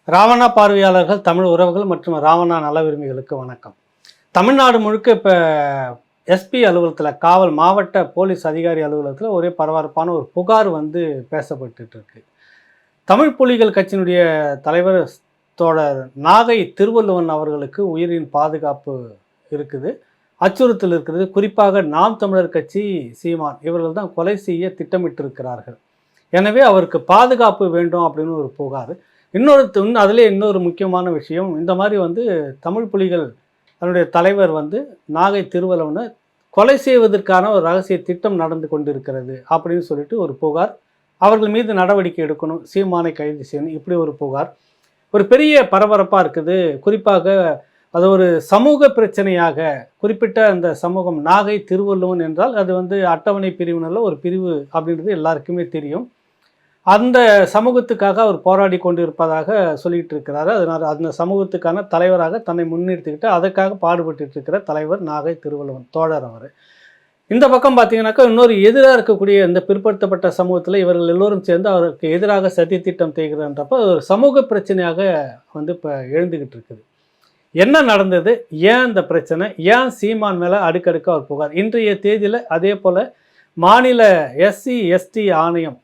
ராவணா பார்வையாளர்கள், தமிழ் உறவுகள் மற்றும் ராவணா நல விரும்பிகளுக்கு வணக்கம். தமிழ்நாடு முழுக்க இப்போ எஸ்பி அலுவலகத்தில், காவல் மாவட்ட போலீஸ் அதிகாரி அலுவலகத்தில் ஒரே பரபரப்பான ஒரு புகார் வந்து பேசப்பட்டுட்டு இருக்கு. தமிழ் புலிகள் கட்சியினுடைய தலைவர் தோழர் நாகை திருவள்ளுவன் அவர்களுக்கு உயிரின் பாதுகாப்பு இருக்குது, அச்சுறுத்தல் இருக்கிறது. குறிப்பாக நாம் தமிழர் கட்சி சீமான் இவர்கள் தான் கொலை செய்ய திட்டமிட்டிருக்கிறார்கள். எனவே அவருக்கு பாதுகாப்பு வேண்டும் அப்படின்னு ஒரு புகார். அதிலே இன்னொரு முக்கியமான விஷயம், இந்த மாதிரி வந்து தமிழ் புலிகள் தன்னுடைய தலைவர் வந்து நாகை திருவள்ளுவனை கொலை செய்வதற்கான ஒரு ரகசிய திட்டம் நடந்து கொண்டிருக்கிறது அப்படின்னு சொல்லிட்டு ஒரு புகார். அவர்கள் மீது நடவடிக்கை எடுக்கணும், சீமானை கைது செய்யணும், இப்படி ஒரு புகார். ஒரு பெரிய பரபரப்பாக இருக்குது. குறிப்பாக அது ஒரு சமூக பிரச்சனையாக குறிப்பிட்ட அந்த சமூகம், நாகை திருவள்ளுவன் என்றால் அது வந்து அட்டவணை பிரிவினரில் ஒரு பிரிவு அப்படின்றது எல்லாருக்குமே தெரியும். அந்த சமூகத்துக்காக அவர் போராடி கொண்டிருப்பதாக சொல்லிட்டு இருக்கிறாரு. அதனால் அந்த சமூகத்துக்கான தலைவராக தன்னை முன்னிறுத்திக்கிட்டு அதற்காக பாடுபட்டு இருக்கிற தலைவர் நாகை திருவள்ளுவன் தோழர் அவர். இந்த பக்கம் பார்த்தீங்கன்னாக்கா இன்னொரு எதிராக இருக்கக்கூடிய இந்த பிற்படுத்தப்பட்ட சமூகத்தில் இவர்கள் எல்லோரும் சேர்ந்து அவருக்கு எதிராக சதி திட்டம் செய்கிறன்றப்ப ஒரு சமூக பிரச்சனையாக வந்து இப்போ எழுந்துக்கிட்டு இருக்குது. என்ன நடந்தது, ஏன் இந்த பிரச்சனை, ஏன் சீமான் மேலே அடுக்கடுக்க ஒரு புகார்? இன்றைய தேதியில் அதே போல் மாநில எஸ்சி எஸ்டி ஆணையம்,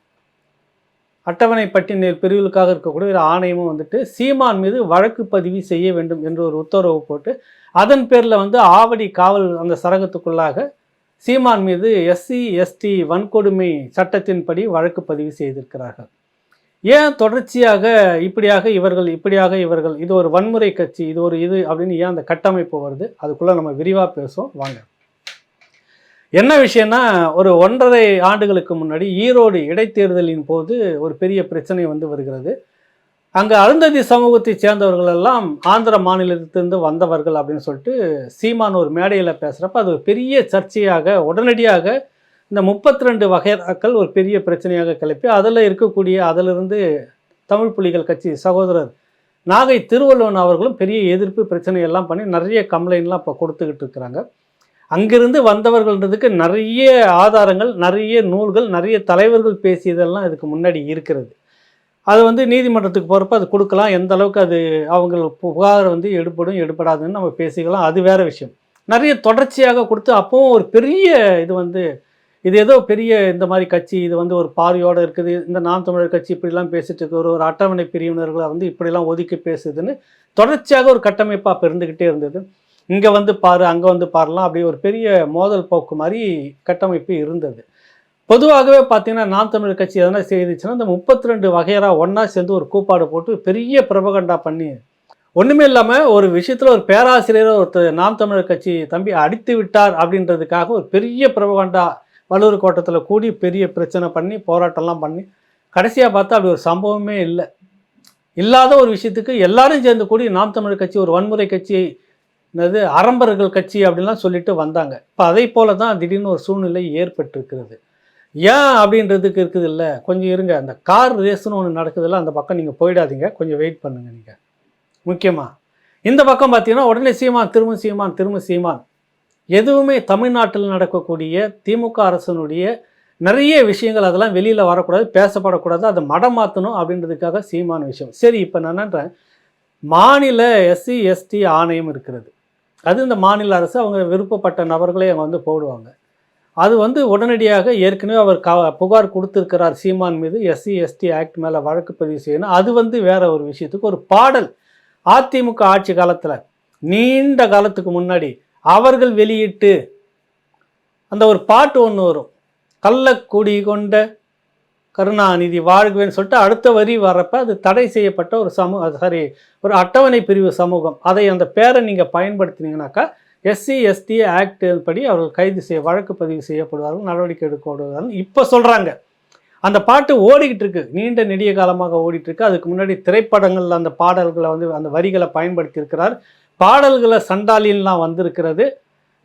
அட்டவணை பட்டியல் பிரிவுகளுக்காக இருக்கக்கூடிய ஒரு ஆணையமும் வந்துட்டு சீமான் மீது வழக்கு பதிவு செய்ய வேண்டும் என்று ஒரு உத்தரவு போட்டு அதன் பேரில் வந்து ஆவடி காவல் அந்த சரகத்துக்குள்ளாக சீமான் மீது எஸ்சி எஸ்டி வன்கொடுமை சட்டத்தின்படி வழக்கு பதிவு செய்திருக்கிறார்கள். ஏன் தொடர்ச்சியாக இப்படியாக இவர்கள் இது ஒரு வன்முறை கட்சி, இது அப்படின்னு ஏன் அந்த கட்டமைப்பு வருது? அதுக்குள்ளே நம்ம விரிவாக பேசுவோம் வாங்க. என்ன விஷயம்னா, ஒரு 1.5 ஆண்டுகளுக்கு முன்னாடி ஈரோடு இடைத்தேர்தலின் போது ஒரு பெரிய பிரச்சனை வந்து வருகிறது. அங்கே அருந்ததி சமூகத்தை சேர்ந்தவர்கள் எல்லாம் ஆந்திர மாநிலத்திலிருந்து வந்தவர்கள் அப்படின்னு சொல்லிட்டு சீமான் ஒரு மேடையில் பேசுகிறப்ப அது ஒரு பெரிய சர்ச்சையாக உடனடியாக இந்த 32 வகைராக்கள் ஒரு பெரிய பிரச்சனையாக கிளப்பி அதிலிருந்து தமிழ் புலிகள் கட்சி சகோதரர் நாகை திருவள்ளுவன் அவர்களும் பெரிய எதிர்ப்பு பிரச்சனையெல்லாம் பண்ணி நிறைய கம்ப்ளைண்ட்லாம் இப்போ கொடுத்துக்கிட்டு இருக்கிறாங்க. அங்கிருந்து வந்தவர்கள்ன்றதுக்கு நிறைய ஆதாரங்கள், நிறைய நூல்கள், நிறைய தலைவர்கள் பேசியதெல்லாம் இதுக்கு முன்னாடி இருக்கிறது. அது வந்து நீதிமன்றத்துக்கு போகிறப்ப அது கொடுக்கலாம், எந்த அளவுக்கு அது அவங்க புகார் வந்து எடுப்படாதுன்னு நம்ம பேசிக்கலாம், அது வேறு விஷயம். நிறைய தொடர்ச்சியாக கொடுத்து அப்போவும் ஒரு பெரிய இது ஏதோ பெரிய இந்த மாதிரி கட்சி, இது வந்து ஒரு பார்வையோடு இருக்குது, இந்த நாம் தமிழர் கட்சி இப்படிலாம் பேசிட்டு இருக்கு, ஒரு அட்டவணை பிரிவினர்களை வந்து இப்படிலாம் ஒதுக்கி பேசுதுன்னு தொடர்ச்சியாக ஒரு கட்டமைப்பாக அப்போ இருந்துக்கிட்டே இருந்தது. இங்கே வந்து பாரு, அங்கே வந்து பாருலாம், அப்படி ஒரு பெரிய மோதல் போக்கு மாதிரி கட்டமைப்பு இருந்தது. பொதுவாகவே பார்த்தீங்கன்னா நாம் தமிழர் கட்சி எதனா செய்துச்சுன்னா இந்த 32 வகையரா ஒன்றா சேர்ந்து ஒரு கூப்பாடு போட்டு பெரிய பிரபகண்டா பண்ணி, ஒன்றுமே இல்லாமல் ஒரு விஷயத்தில் ஒரு பேராசிரியர் ஒருத்தர் நாம் தமிழர் கட்சி தம்பி அடித்து விட்டார் அப்படின்றதுக்காக ஒரு பெரிய பிரபகண்டா வள்ளூர் கோட்டத்தில் கூடி பெரிய பிரச்சனை பண்ணி போராட்டம்லாம் பண்ணி கடைசியாக பார்த்தா அப்படி ஒரு சம்பவமே இல்லாத ஒரு விஷயத்துக்கு எல்லாரும் சேர்ந்து கூடி நாம் தமிழர் கட்சி ஒரு வன்முறை கட்சி, என்னது அரம்பர்கள் கட்சி அப்படின்லாம் சொல்லிட்டு வந்தாங்க. இப்போ அதை போல தான் திடீர்னு ஒரு சூழ்நிலை ஏற்பட்டிருக்கிறது. ஏன் அப்படின்றதுக்கு இருக்குது இல்லை, கொஞ்சம் இருங்க. அந்த கார் ரேஸ்னு ஒன்று நடக்குதுல்ல, அந்த பக்கம் நீங்கள் போயிடாதீங்க, கொஞ்சம் வெயிட் பண்ணுங்கள். நீங்கள் முக்கியமாக இந்த பக்கம் பார்த்தீங்கன்னா உடனே திரும்ப சீமான் எதுவுமே தமிழ்நாட்டில் நடக்கக்கூடிய திமுக அரசனுடைய நிறைய விஷயங்கள் அதெல்லாம் வெளியில் வரக்கூடாது, பேசப்படக்கூடாது, அதை மடம் மாற்றணும் அப்படின்றதுக்காக சீமான விஷயம். சரி, இப்போ நான் என்னன்றேன், மாநில எஸ்சி எஸ்டி ஆணையம் இருக்கிறது. அது இந்த மாநில அரசு அவங்க விருப்பப்பட்ட நபர்களே அவங்க வந்து போடுவாங்க. அது வந்து உடனடியாக ஏற்கனவே அவர் புகார் கொடுத்துருக்கிறார் சீமான் மீது, எஸ்சி எஸ்டி ஆக்ட் மேலே வழக்கு பதிவு செய்யணும். அது வந்து வேற ஒரு விஷயத்துக்கு ஒரு பாடல் அதிமுக ஆட்சி காலத்தில் நீண்ட காலத்துக்கு முன்னாடி அவர்கள் வெளியிட்டு அந்த ஒரு பாட்டு ஒன்று வரும், கள்ளக்குடி கொண்ட கருணாநிதி வாழ்வேன்னு சொல்லிட்டு அடுத்த வரி வரப்ப அது தடை செய்யப்பட்ட ஒரு ஒரு அட்டவணை பிரிவு சமூகம். அதை அந்த பேரை நீங்கள் பயன்படுத்தினீங்கன்னாக்கா எஸ்சி எஸ்டி ஆக்ட் படி அவர்கள் வழக்கு பதிவு செய்யப்படுவார்கள், நடவடிக்கை எடுக்கப்படுவார்கள் இப்போ சொல்கிறாங்க. அந்த பாட்டு ஓடிக்கிட்டு இருக்கு, நீண்ட நெடிய காலமாக ஓடிட்டுருக்கு. அதுக்கு முன்னாடி திரைப்படங்களில் அந்த பாடல்களை வந்து அந்த வரிகளை பயன்படுத்தி இருக்கிறார். பாடல்களை சண்டாலின்லாம் வந்திருக்கிறது.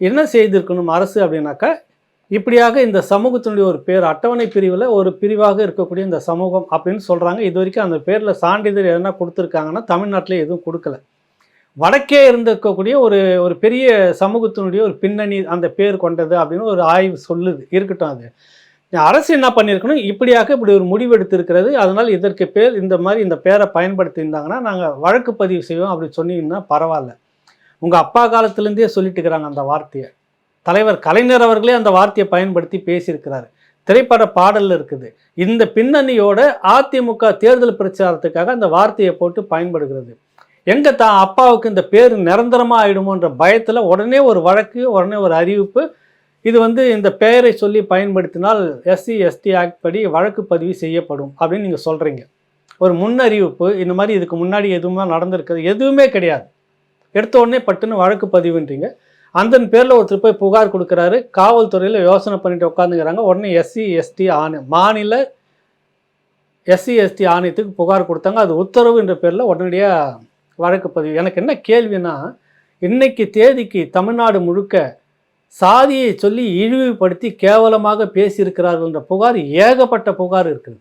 என்ன செய்திருக்கணும் அரசு அப்படின்னாக்கா, இப்படியாக இந்த சமூகத்தினுடைய ஒரு பேர் அட்டவணை பிரிவில் ஒரு பிரிவாக இருக்கக்கூடிய இந்த சமூகம் அப்படின்னு சொல்கிறாங்க. இது வரைக்கும் அந்த பேரில் சான்றிதழ் எதனா கொடுத்துருக்காங்கன்னா தமிழ்நாட்டில் எதுவும் கொடுக்கல. வடக்கே இருந்திருக்கக்கூடிய ஒரு பெரிய சமூகத்தினுடைய ஒரு பின்னணி அந்த பேர் கொண்டது அப்படின்னு ஒரு ஆய்வு சொல்லுது. இருக்கட்டும், அது அரசு என்ன பண்ணியிருக்கணும், இப்படி ஒரு முடிவு எடுத்திருக்கிறது, அதனால் இதற்கு பேர் இந்த மாதிரி இந்த பேரை பயன்படுத்தியிருந்தாங்கன்னா நாங்கள் வழக்கு பதிவு செய்வோம் அப்படி சொன்னீங்கன்னா பரவாயில்ல. உங்கள் அப்பா காலத்துலேருந்தே சொல்லிட்டு இருக்கிறாங்க அந்த வார்த்தையை. தலைவர் கலைஞர் அவர்களே அந்த வார்த்தையை பயன்படுத்தி பேசியிருக்கிறாரு. திரைப்பட பாடலில் இருக்குது. இந்த பின்னணியோட அதிமுக தேர்தல் பிரச்சாரத்துக்காக அந்த வார்த்தையை போட்டு பயன்படுகிறது. எங்கே தான் அப்பாவுக்கு இந்த பேர் நிரந்தரமாக ஆகிடுமோன்ற பயத்தில் உடனே ஒரு வழக்கு, உடனே ஒரு அறிவிப்பு, இது இந்த பெயரை சொல்லி பயன்படுத்தினால் எஸ்சி எஸ்டி ஆக்ட் படி வழக்கு பதிவு செய்யப்படும் அப்படின்னு நீங்கள் சொல்கிறீங்க. ஒரு முன்னறிவிப்பு இந்த மாதிரி இதுக்கு முன்னாடி எதுவுமே நடந்திருக்குது எதுவுமே கிடையாது. எடுத்த உடனே பட்டுன்னு வழக்கு பதிவுன்றீங்க. அந்த பேரில் ஒருத்தர் போய் புகார் கொடுக்குறாரு. காவல்துறையில் யோசனை பண்ணிட்டு உட்காந்துக்கிறாங்க. உடனே எஸ்சி எஸ்டி ஆணையம், மாநில எஸ்சி எஸ்டி ஆணையத்துக்கு புகார் கொடுத்தாங்க. அது உத்தரவு என்ற பேரில் உடனடியாக வழக்கு பதிவு. எனக்கு என்ன கேள்வினா, இன்னைக்கு தேதிக்கு தமிழ்நாடு முழுக்க சாதியை சொல்லி இழிவுபடுத்தி கேவலமாக பேசியிருக்கிறார்கள் என்ற புகார் ஏகப்பட்ட புகார் இருக்குது.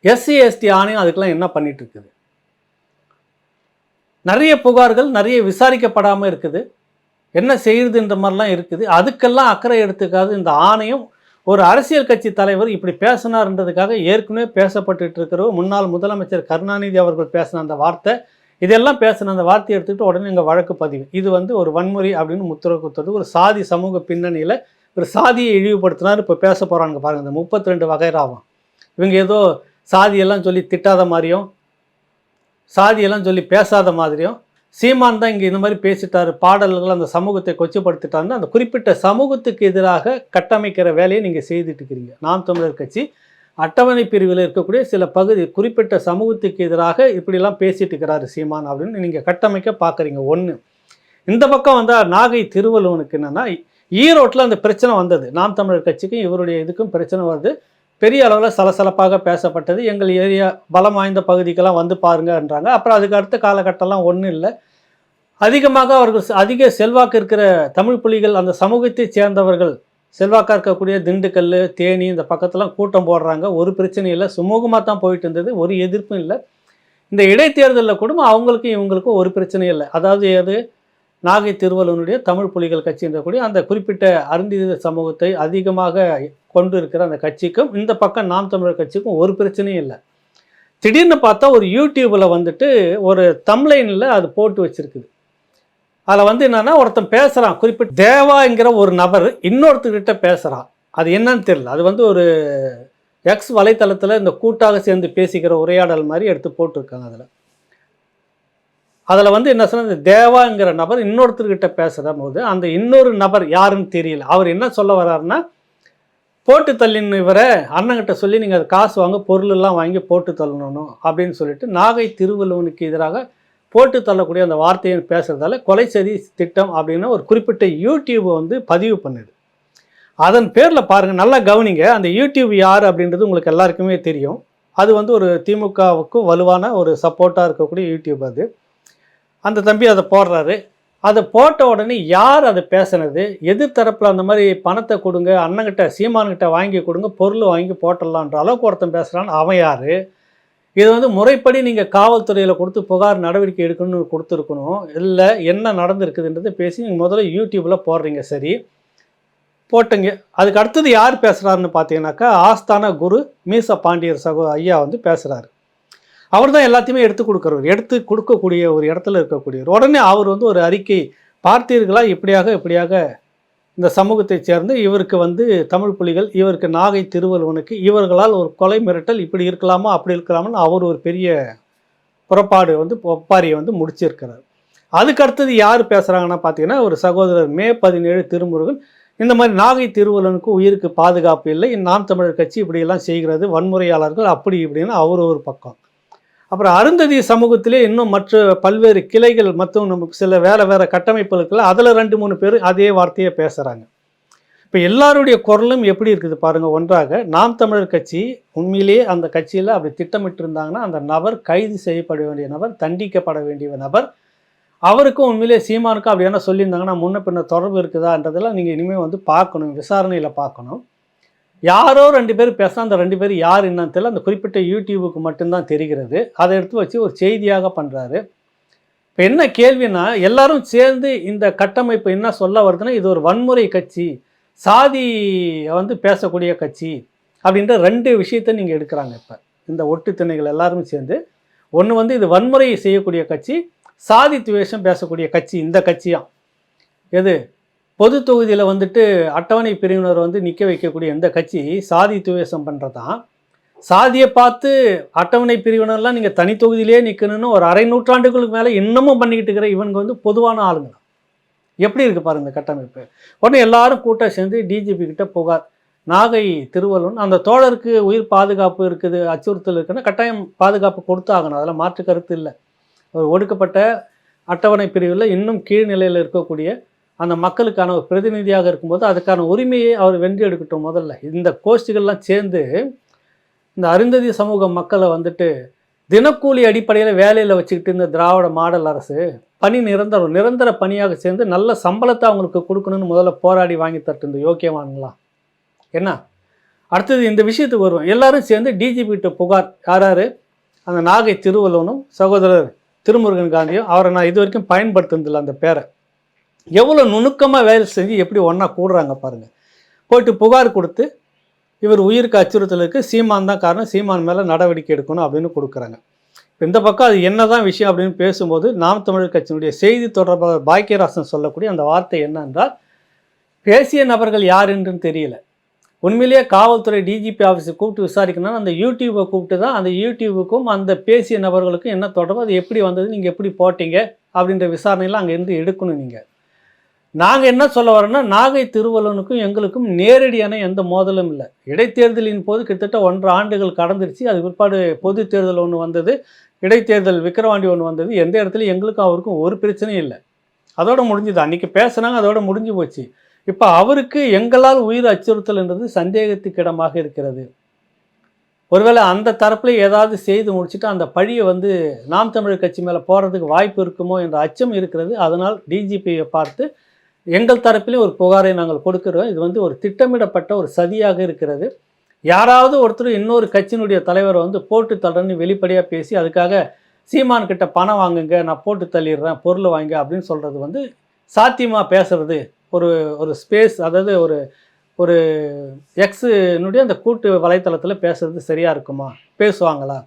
எஸ்சி எஸ்டி ஆணையம் அதுக்கெல்லாம் என்ன பண்ணிட்டு இருக்குது? நிறைய புகார்கள் நிறைய விசாரிக்கப்படாமல் இருக்குது. என்ன செய்யுதுன்ற மாதிரிலாம் இருக்குது. அதுக்கெல்லாம் அக்கறை எடுத்துக்காது இந்த ஆணையம். ஒரு அரசியல் கட்சி தலைவர் இப்படி பேசினார்ன்றதுக்காக ஏற்கனவே பேசப்பட்டு இருக்கிற முன்னாள் முதலமைச்சர் கருணாநிதி அவர்கள் பேசின அந்த வார்த்தை, இதெல்லாம் பேசின அந்த வார்த்தையை எடுத்துக்கிட்டு உடனே இங்கே வழக்கு பதிவு. இது ஒரு வன்முறை அப்படின்னு முத்திரை குத்துறது. ஒரு சாதி சமூக பின்னணியில் ஒரு சாதியை இழிவுபடுத்தினார். இப்போ பேச போகிறாங்க பாருங்கள், இந்த 32 வகைராவும். இவங்க ஏதோ சாதியெல்லாம் சொல்லி திட்டாத மாதிரியும், சாதியெல்லாம் சொல்லி பேசாத மாதிரியும், சீமான் தான் இங்கே இந்த மாதிரி பேசிட்டார், பாடல்கள் அந்த சமூகத்தை கொச்சப்படுத்திட்டாருன்னு அந்த குறிப்பிட்ட சமூகத்துக்கு எதிராக கட்டமைக்கிற வேலையை நீங்கள் செய்துட்டு இருக்கிறீங்க. நாம் தமிழர் கட்சி அட்டவணை பிரிவில் இருக்கக்கூடிய சில பகுதி குறிப்பிட்ட சமூகத்துக்கு எதிராக இப்படிலாம் பேசிட்டு இருக்கிறாரு சீமான் அப்படின்னு நீங்கள் கட்டமைக்க பார்க்குறீங்க. ஒன்று. இந்த பக்கம் வந்தால் நாகை திருவள்ளுவனுக்கு என்னென்னா, ஈரோட்டில் அந்த பிரச்சனை வந்தது. நாம் தமிழர் கட்சிக்கும் இவருடைய இதுக்கும் பிரச்சனை வருது. பெரிய அளவில் சலசலப்பாக பேசப்பட்டது. எங்கள் ஏரியா பலம் வாய்ந்த பகுதிக்கெல்லாம் வந்து பாருங்கன்றாங்க. அப்புறம் அதுக்கு அடுத்த காலகட்டம்லாம் ஒன்றும் இல்லை. அதிகமாக அவர்கள் அதிக செல்வாக்கு இருக்கிற தமிழ் புலிகள் அந்த சமூகத்தை சேர்ந்தவர்கள் செல்வாக்காக இருக்கக்கூடிய திண்டுக்கல், தேனி இந்த பக்கத்தெல்லாம் கூட்டம் போடுறாங்க. ஒரு பிரச்சனையும் இல்லை, சுமூகமாக தான் போயிட்டு இருந்தது, ஒரு எதிர்ப்பும் இல்லை. இந்த இடைத்தேர்தலில் கூட அவங்களுக்கும் இவங்களுக்கும் ஒரு பிரச்சனையும் இல்லை. அதாவது நாகை திருவள்ளுவனுடைய தமிழ் புலிகள் கட்சின்றக்கூடிய அந்த குறிப்பிட்ட அருந்தித சமூகத்தை அதிகமாக கொண்டு இருக்கிற அந்த கட்சிக்கும் இந்த பக்கம் நாம் தமிழர் கட்சிக்கும் ஒரு பிரச்சனையும் இல்லை. திடீர்னு பார்த்தா ஒரு யூடியூப்பில் ஒரு தம்ப்லைனில் அது போட்டு வச்சுருக்குது. அதில் என்னென்னா, ஒருத்தன் பேசுகிறான், குறிப்பிட்ட தேவாங்கிற ஒரு நபர் இன்னொருத்தர்கிட்ட பேசுகிறான். அது என்னன்னு தெரியல. அது ஒரு எக்ஸ் வலைத்தளத்தில் இந்த கூட்டாக சேர்ந்து பேசிக்கிற உரையாடல் மாதிரி எடுத்து போட்டிருக்காங்க. அதில் என்ன சொன்னால், இந்த தேவாங்கிற நபர் இன்னொருத்தர்கிட்ட பேசுகிற போது அந்த இன்னொரு நபர் யாருன்னு தெரியல. அவர் என்ன சொல்ல வர்றாருன்னா, போட்டு தள்ளின்னு இவரை அண்ணங்கிட்ட சொல்லி நீங்கள் அது காசு வாங்க பொருளெல்லாம் வாங்கி போட்டு தள்ளணும் அப்படின்னு சொல்லிட்டு நாகை திருவள்ளுவனுக்கு எதிராக போட்டு தள்ளக்கூடிய அந்த வார்த்தையை பேசுகிறதால கொலை சதி திட்டம் அப்படின்னு ஒரு குறிப்பிட்ட யூடியூப் பதிவு பண்ணுது. அதன் பேரில் பாருங்கள், நல்லா கவனிங்க. அந்த யூடியூப் யார் அப்படின்றது உங்களுக்கு எல்லாருக்குமே தெரியும். அது ஒரு திமுகவுக்கு வலுவான ஒரு சப்போர்ட்டாக இருக்கக்கூடிய யூடியூப். அது அந்த தம்பி அதை போடுறாரு. அதை போட்ட உடனே யார் அதை பேசுனது, எதிர்த்தரப்பில் அந்த மாதிரி பணத்தை கொடுங்க, அண்ணங்கிட்ட சீமான்கிட்ட வாங்கி கொடுங்க, பொருள் வாங்கி போட்டலான்ற அளவுக்கு ஒருத்தன் பேசுகிறான்னு அவன் யார்? இது முறைப்படி நீங்கள் காவல்துறையில் கொடுத்து புகார் நடவடிக்கை எடுக்கணும்னு கொடுத்துருக்கணும். இல்லை என்ன நடந்திருக்குதுன்றதை பேசி நீங்கள் முதல்ல யூடியூப்பில் போடுறீங்க. சரி, போட்டுங்க. அதுக்கு அடுத்தது யார் பேசுகிறாருன்னு பார்த்தீங்கன்னாக்கா, ஆஸ்தான குரு மீச பாண்டியர் ஐயா பேசுகிறாரு. அவர் தான் எல்லாத்தையுமே எடுத்து கொடுக்கக்கூடிய ஒரு இடத்துல இருக்கக்கூடியவர். உடனே அவர் ஒரு அறிக்கை, பார்த்தீர்களா இப்படியாக இந்த சமூகத்தை சேர்ந்து இவருக்கு தமிழ் புலிகள், இவருக்கு நாகை திருவள்ளுவனுக்கு இவர்களால் ஒரு கொலை மிரட்டல், இப்படி இருக்கலாமா அப்படி இருக்கலாமான்னு அவர் ஒரு பெரிய புறப்பாடு ஒப்பாரியை முடிச்சிருக்கிறார். அதுக்கு அடுத்தது யார் பேசுகிறாங்கன்னா பார்த்தீங்கன்னா, ஒரு சகோதரர் மே 17 திருமுருகன் இந்த மாதிரி நாகை திருவள்ளுவனுக்கு உயிருக்கு பாதுகாப்பு இல்லை, நாம் தமிழர் கட்சி இப்படியெல்லாம் செய்கிறது, வன்முறையாளர்கள் அப்படி இப்படின்னு அவர் ஒரு பக்கம். அப்புறம் அருந்ததி சமூகத்திலே இன்னும் மற்ற பல்வேறு கிளைகள் மற்றும் நமக்கு சில வேறு கட்டமைப்புகளுக்குள்ள அதில் 2-3 பேர் அதே வார்த்தையை பேசுகிறாங்க. இப்போ எல்லாருடைய குரலும் எப்படி இருக்குது பாருங்கள். ஒன்றாக நாம் தமிழர் கட்சி உண்மையிலேயே அந்த கட்சியில் அப்படி திட்டமிட்டு இருந்தாங்கன்னா அந்த நபர் கைது செய்யப்பட வேண்டிய நபர், தண்டிக்கப்பட வேண்டிய நபர். அவருக்கும் உண்மையிலேயே சீமானுக்கும் அப்படி என்ன சொல்லியிருந்தாங்கன்னா முன்ன பின்ன தொடர்பு இருக்குதான்றதெல்லாம் நீங்கள் இனிமேல் பார்க்கணும், விசாரணையில் பார்க்கணும். யாரோ 2 பேர் பேசினா அந்த 2 பேர் யார் என்னன்னு தெரியல. அந்த குறிப்பிட்ட யூடியூபுக்கு மட்டும்தான் தெரிகிறது. அதை எடுத்து வச்சு ஒரு செய்தியாக பண்ணுறாரு. இப்போ என்ன கேள்வினா, எல்லாரும் சேர்ந்து இந்த கட்டமைப்பு என்ன சொல்ல வருதுன்னா, இது ஒரு வன்முறை கட்சி, சாதி வந்து பேசக்கூடிய கட்சி அப்படின்ற 2 விஷயத்தை நீங்கள் எடுக்கிறாங்க. இப்போ இந்த ஒட்டு திணைகள் எல்லாருமே சேர்ந்து ஒன்று வந்து இது வன்முறையை செய்யக்கூடிய கட்சி, சாதி துவேஷம் பேசக்கூடிய கட்சி இந்த கட்சியாம். எது பொது தொகுதியில் வந்துட்டு அட்டவணை பிரிவினர் வந்து நிற்க வைக்கக்கூடிய இந்த கட்சி சாதி துவேஷம் பண்ணுறதான். சாதியை பார்த்து அட்டவணை பிரிவினர்லாம் நீங்கள் தனி தொகுதியிலே நிற்கணும்னு ஒரு அரை நூற்றாண்டுகளுக்கு மேலே இன்னமும் பண்ணிக்கிட்டு இருக்கிற இவங்க வந்து பொதுவான ஆளுங்க. எப்படி இருக்குது பாருங்க இந்த கட்டமைப்பு. உடனே எல்லாரும் கூட்டம் சேர்ந்து டிஜிபி கிட்ட புகார். நாகை திருவள்ளுவன் அந்த தோழருக்கு உயிர் பாதுகாப்பு இருக்குது, அச்சுறுத்தல் இருக்குன்னா கட்டாயம் பாதுகாப்பு கொடுத்து ஆகணும், அதில் மாற்று கருத்து இல்லை. ஒரு ஒடுக்கப்பட்ட அட்டவணை பிரிவில் இன்னும் கீழ்நிலையில் இருக்கக்கூடிய அந்த மக்களுக்கான ஒரு பிரதிநிதியாக இருக்கும்போது அதுக்கான உரிமையை அவர் வென்று எடுக்கட்டும். முதல்ல இந்த கோஷ்டிகள்லாம் சேர்ந்து இந்த அருந்ததி சமூக மக்களை வந்துட்டு தினக்கூலி அடிப்படையில் வேலையில் வச்சுக்கிட்டு இந்த திராவிட மாடல் அரசு பணி நிரந்தர பணியாக சேர்ந்து நல்ல சம்பளத்தை அவங்களுக்கு கொடுக்கணும்னு முதல்ல போராடி வாங்கி தட்டு இந்த யோக்கியமானலாம். என்ன அடுத்தது இந்த விஷயத்துக்கு வருவோம். எல்லாரும் சேர்ந்து டிஜிபிகிட்ட புகார். யார்? அந்த நாகை திருவள்ளுவனும் சகோதரர் திருமுருகன் காந்தியும். அவரை நான் இது வரைக்கும் பயன்படுத்துனதில்லை அந்த பேரை. எவ்வளோ நுணுக்கமாக வேலை செஞ்சு எப்படி ஒன்றா கூடுறாங்க பாருங்கள். போய்ட்டு புகார் கொடுத்து இவர் உயிருக்கு அச்சுறுத்தலுக்கு சீமான் தான் காரணம், சீமான் மேலே நடவடிக்கை எடுக்கணும் அப்படின்னு கொடுக்குறாங்க. இந்த பக்கம் அது என்ன தான் விஷயம் அப்படின்னு பேசும்போது நாம் தமிழர் கட்சியினுடைய செய்தி தொடர்பாளர் பாக்கியராசன் சொல்லக்கூடிய அந்த வார்த்தை என்னென்றால், பேசிய நபர்கள் யார் என்றுன்னு தெரியல. உண்மையிலேயே காவல்துறை டிஜிபி ஆஃபீஸை கூப்பிட்டு விசாரிக்கணும்னா அந்த யூடியூப்பை கூப்பிட்டு தான் அந்த யூடியூபுக்கும் அந்த பேசிய நபர்களுக்கும் என்ன தொடர்பு, அது எப்படி வந்தது, நீங்கள் எப்படி போட்டீங்க அப்படின்ற விசாரணையெல்லாம் அங்கேருந்து எடுக்கணும். நீங்கள் நாங்கள் என்ன சொல்ல வரோன்னா, நாகை திருவள்ளுவனுக்கும் எங்களுக்கும் நேரடியான எந்த மோதலும் இல்லை. இடைத்தேர்தலின் போது கிட்டத்தட்ட 1.5 ஆண்டுகள் கடந்துருச்சு. அது பிற்பாடு பொது தேர்தல் ஒன்று வந்தது, இடைத்தேர்தல் விக்கிரவாண்டி ஒன்று வந்தது. எந்த இடத்துலையும் எங்களுக்கும் அவருக்கும் ஒரு பிரச்சனையும் இல்லை. அதோடு முடிஞ்சுது. அன்றைக்கி பேசுனாங்க, அதோடு முடிஞ்சு போச்சு. இப்போ அவருக்கு எங்களால் உயிர் அச்சுறுத்தல்ன்றது சந்தேகத்துக்கு இடமாக இருக்கிறது. ஒருவேளை அந்த தரப்பில் ஏதாவது செய்து முடிச்சுட்டு அந்த பழியை வந்து நாம் தமிழர் கட்சி மேலே போகிறதுக்கு வாய்ப்பு இருக்குமோ என்ற அச்சம் இருக்கிறது. அதனால் டிஜிபியை பார்த்து எங்கள் தரப்பிலே ஒரு புகாரை நாங்கள் கொடுக்கிறோம். இது வந்து ஒரு திட்டமிடப்பட்ட ஒரு சதியாக இருக்கிறது. யாராவது ஒருத்தர் இன்னொரு கட்சியினுடைய தலைவரை வந்து போட்டு தள்ளுறன்னு வெளிப்படையாக பேசி அதுக்காக சீமான் கிட்ட பணம் வாங்குங்க, நான் போட்டு தள்ளிடுறேன், பொருள் வாங்க அப்படின்னு சொல்கிறது வந்து சாத்தியமாக பேசுகிறது. ஒரு ஸ்பேஸ், அதாவது ஒரு எக்ஸுனுடைய அந்த கூட்டு வலைத்தளத்தில் பேசுகிறது சரியாக இருக்குமா? பேசுவாங்களா?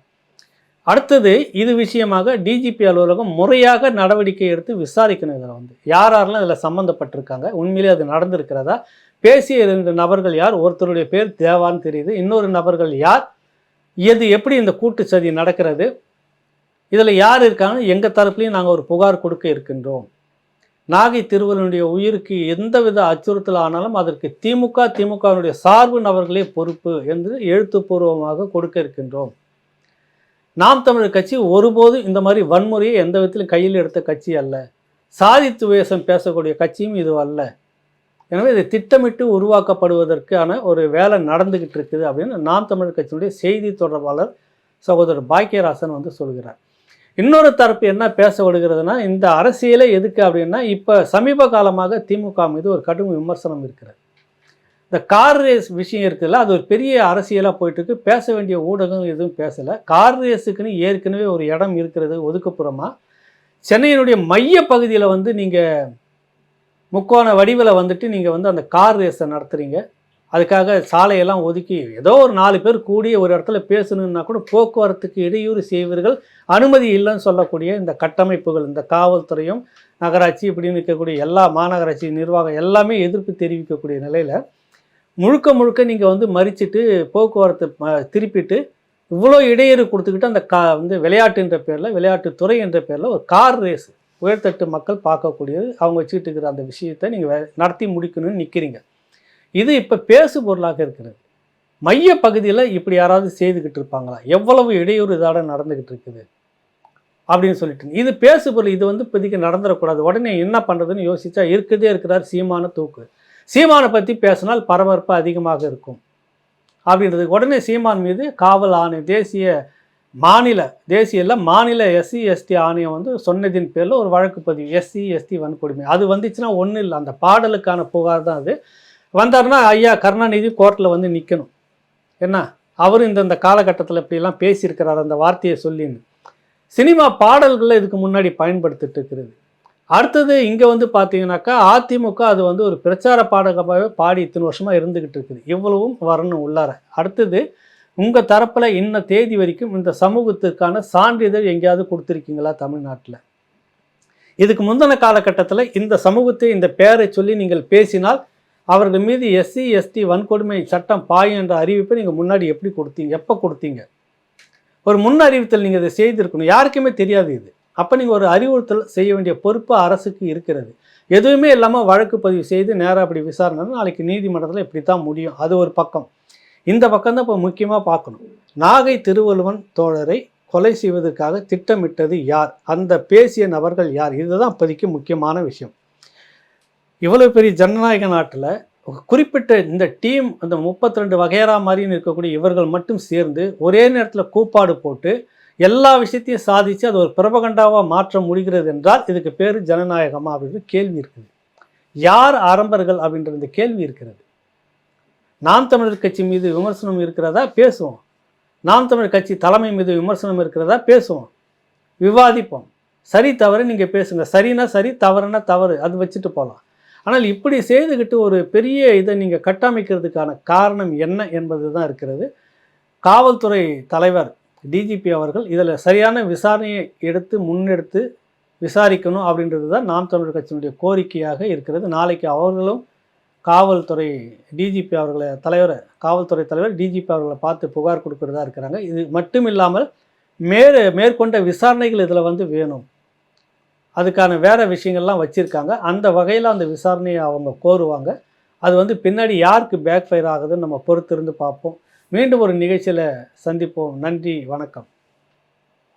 அடுத்தது இது விஷயமாக டிஜிபி அலுவலகம் முறையாக நடவடிக்கை எடுத்து விசாரிக்கணும். இதில் வந்து யாரெல்லாம் இதில் சம்மந்தப்பட்டிருக்காங்க, உண்மையிலே அது நடந்திருக்கிறதா, பேசிய 2 நபர்கள் யார், ஒருத்தருடைய பேர் தேவான்னு தெரியுது, இன்னொரு நபர்கள் யார், இது எப்படி இந்த கூட்டு சதி நடக்கிறது, இதில் யார் இருக்காங்க, எங்கள் தரப்புலையும் நாங்கள் ஒரு புகார் கொடுக்க இருக்கின்றோம். நாகை திருவள்ளுவனுடைய உயிருக்கு எந்தவித அச்சுறுத்தல் ஆனாலும் அதற்கு திமுகவினுடைய சார்பு நபர்களே பொறுப்பு என்று எழுத்துப்பூர்வமாக கொடுக்க இருக்கின்றோம். நாம் தமிழர் கட்சி ஒருபோதும் இந்த மாதிரி வன்முறையை எந்த விதத்திலும் கையில் எடுத்த கட்சி அல்ல. சாதி துவேஷம் பேசக்கூடிய கட்சியும் இது அல்ல. எனவே இது திட்டமிட்டு உருவாக்கப்படுவதற்கான ஒரு வேலை நடந்துக்கிட்டு இருக்குது அப்படின்னு நாம் தமிழர் கட்சியினுடைய செய்தி தொடர்பாளர் சகோதரர் பாக்கியராசன் வந்து சொல்கிறார். இன்னொரு தரப்பு என்ன பேச விடுகிறதுனா, இந்த அரசியலே எதுக்கு அப்படின்னா, இப்போ சமீப காலமாக திமுக மீது ஒரு கடும் விமர்சனம் இருக்கிறது. இந்த கார் ரேஸ் விஷயம் இருக்குல்ல, அது ஒரு பெரிய அரசியலாக போயிட்டுருக்கு. பேச வேண்டிய ஊடகங்கள் எதுவும் பேசலை. கார் ரேஸுக்குன்னு ஏற்கனவே ஒரு இடம் இருக்கிறது ஒதுக்குப்புறமாக. சென்னையினுடைய மைய பகுதியில் வந்து நீங்கள் முக்கோண வடிவில் வந்துட்டு நீங்கள் வந்து அந்த கார் ரேஸை நடத்துகிறீங்க. அதுக்காக சாலையெல்லாம் ஒதுக்கி ஏதோ ஒரு 4 பேர் கூடிய ஒரு இடத்துல பேசணுன்னா கூட போக்குவரத்துக்கு இடையூறு செய்வீர்கள், அனுமதி இல்லைன்னு சொல்லக்கூடிய இந்த கட்டமைப்புகள், இந்த காவல்துறையும் நகராட்சி இப்படின்னு இருக்கக்கூடிய எல்லா மாநகராட்சி நிர்வாகம் எல்லாமே எதிர்ப்பு தெரிவிக்கக்கூடிய நிலையில் முழுக்க நீங்கள் வந்து மறிச்சிட்டு போக்குவரத்து திருப்பிட்டு இவ்வளோ இடையூறு கொடுத்துக்கிட்டு அந்த வந்து விளையாட்டுன்ற பேரில், விளையாட்டுத்துறை என்ற பேரில் ஒரு கார் ரேஸ் உயர்தட்டு மக்கள் பார்க்கக்கூடியது அவங்க வச்சுக்கிட்டு இருக்கிற அந்த விஷயத்தை நீங்கள் நடத்தி முடிக்கணும்னு நிற்கிறீங்க. இது இப்போ பேசு பொருளாக இருக்கிறது. மைய பகுதியில் இப்படி யாராவது செய்துக்கிட்டு இருப்பாங்களா? எவ்வளவு இடையூறு இதோட நடந்துக்கிட்டு இருக்குது அப்படின்னு சொல்லிட்டு இது பேசு பொருள். இது வந்து இப்போதைக்கு நடந்துடக்கூடாது. உடனே என்ன பண்ணுறதுன்னு யோசிச்சா இருக்கிறார் சீமான தூக்கு. சீமானை பற்றி பேசினால் பரபரப்பு அதிகமாக இருக்கும் அப்படின்றது. உடனே சீமான் மீது காவல் ஆணையம், தேசிய மாநில எஸ்சி எஸ்டி ஆணையம் வந்து சொன்னதின் பேரில் ஒரு வழக்கு பதிவு, எஸ்சி எஸ்டி வன்கொடுமை. அது வந்துச்சுன்னா ஒன்றும் இல்லை, அந்த பாடலுக்கான புகார் தான் அது. வந்தாருன்னா ஐயா கருணாநிதி கோர்ட்டில் வந்து நிற்கணும். என்ன அவர் இந்த காலகட்டத்தில் இப்படிலாம் பேசியிருக்கிறார் அந்த வார்த்தையை சொல்லின்னு. சினிமா பாடல்களில் இதுக்கு முன்னாடி பயன்படுத்திட்டு இருக்கிறது. அடுத்தது இங்கே வந்து பார்த்தீங்கன்னாக்கா அதிமுக அது வந்து ஒரு பிரச்சார பாடகமாகவே பாடி இத்தனை வருஷமாக இருந்துக்கிட்டு இருக்குது. இவ்வளவும் வரணும் உள்ளார. அடுத்தது உங்கள் தரப்பில் இன்ன தேதி வரைக்கும் இந்த சமூகத்திற்கான சான்றிதழ் எங்கேயாவது கொடுத்துருக்கீங்களா தமிழ்நாட்டில்? இதுக்கு முந்தின காலகட்டத்தில் இந்த சமூகத்தை இந்த பெயரை சொல்லி நீங்கள் பேசினால் அவர்கள் மீது எஸ்சி எஸ்டி வன்கொடுமை சட்டம் பாயும் என்ற அறிவிப்பை நீங்கள் முன்னாடி எப்படி கொடுத்தீங்க? எப்போ கொடுத்தீங்க? ஒரு முன் அறிவித்தல் நீங்கள் இதை செய்திருக்கணும். யாருக்குமே தெரியாது இது. அப்போ நீங்கள் ஒரு அறிவுறுத்தல் செய்ய வேண்டிய பொறுப்பு அரசுக்கு இருக்கிறது. எதுவுமே இல்லாமல் வழக்கு பதிவு செய்து நேராக அப்படி விசாரணை நாளைக்கு நீதிமன்றத்தில் இப்படி தான் முடியும். அது ஒரு பக்கம். இந்த பக்கம் தான் இப்போ முக்கியமாக பார்க்கணும். நாகை திருவள்ளுவன் தோழரை கொலை செய்வதற்காக திட்டமிட்டது யார்? அந்த பேசிய நபர்கள் யார்? இதுதான் இப்போதைக்கு முக்கியமான விஷயம். இவ்வளோ பெரிய ஜனநாயக நாட்டில் குறிப்பிட்ட இந்த டீம் அந்த 32 வகையறா மாதிரின்னு இருக்கக்கூடிய இவர்கள் மட்டும் சேர்ந்து ஒரே நேரத்தில் கூப்பாடு போட்டு எல்லா விஷயத்தையும் சாதித்து அது ஒரு பிரபகண்டாவாக மாற்ற முடிகிறது என்றால் இதுக்கு பேர் ஜனநாயகமா அப்படின்ற கேள்வி இருக்குது. யார் ஆரம்பர்கள் அப்படின்ற இந்த கேள்வி இருக்கிறது. நாம் தமிழர் கட்சி மீது விமர்சனம் இருக்கிறதா? பேசுவோம். நாம் தமிழர் கட்சி தலைமை மீது விமர்சனம் இருக்கிறதா? பேசுவோம், விவாதிப்போம். சரி தவறு நீங்கள் பேசுங்க. சரினா சரி, தவறுனா தவறு, அது வச்சுட்டு போகலாம். ஆனால் இப்படி செய்துக்கிட்டு ஒரு பெரிய இதை நீங்கள் கட்டமைக்கிறதுக்கான காரணம் என்ன என்பது தான் இருக்கிறது. காவல்துறை தலைவர் டிஜிபி அவர்கள் இதில் சரியான விசாரணையை முன்னெடுத்து விசாரிக்கணும் அப்படின்றது தான் நாம் தமிழர் கட்சியினுடைய கோரிக்கையாக இருக்கிறது. நாளைக்கு அவர்களும் காவல்துறை டிஜிபி அவர்களை காவல்துறை தலைவர் டிஜிபி அவர்களை பார்த்து புகார் கொடுக்கறதா இருக்கிறாங்க. இது மட்டும் இல்லாமல் மேற்கொண்ட விசாரணைகள் இதில் வந்து வேணும். அதுக்கான வேறு விஷயங்கள்லாம் வச்சுருக்காங்க. அந்த வகையில் அந்த விசாரணையை அவங்க கோருவாங்க. அது வந்து பின்னாடி யாருக்கு பேக் ஃபயர் ஆகுதுன்னு நம்ம பொறுத்திருந்து பார்ப்போம். மீண்டும் ஒரு நிகழ்ச்சியில் சந்திப்போம். நன்றி, வணக்கம்.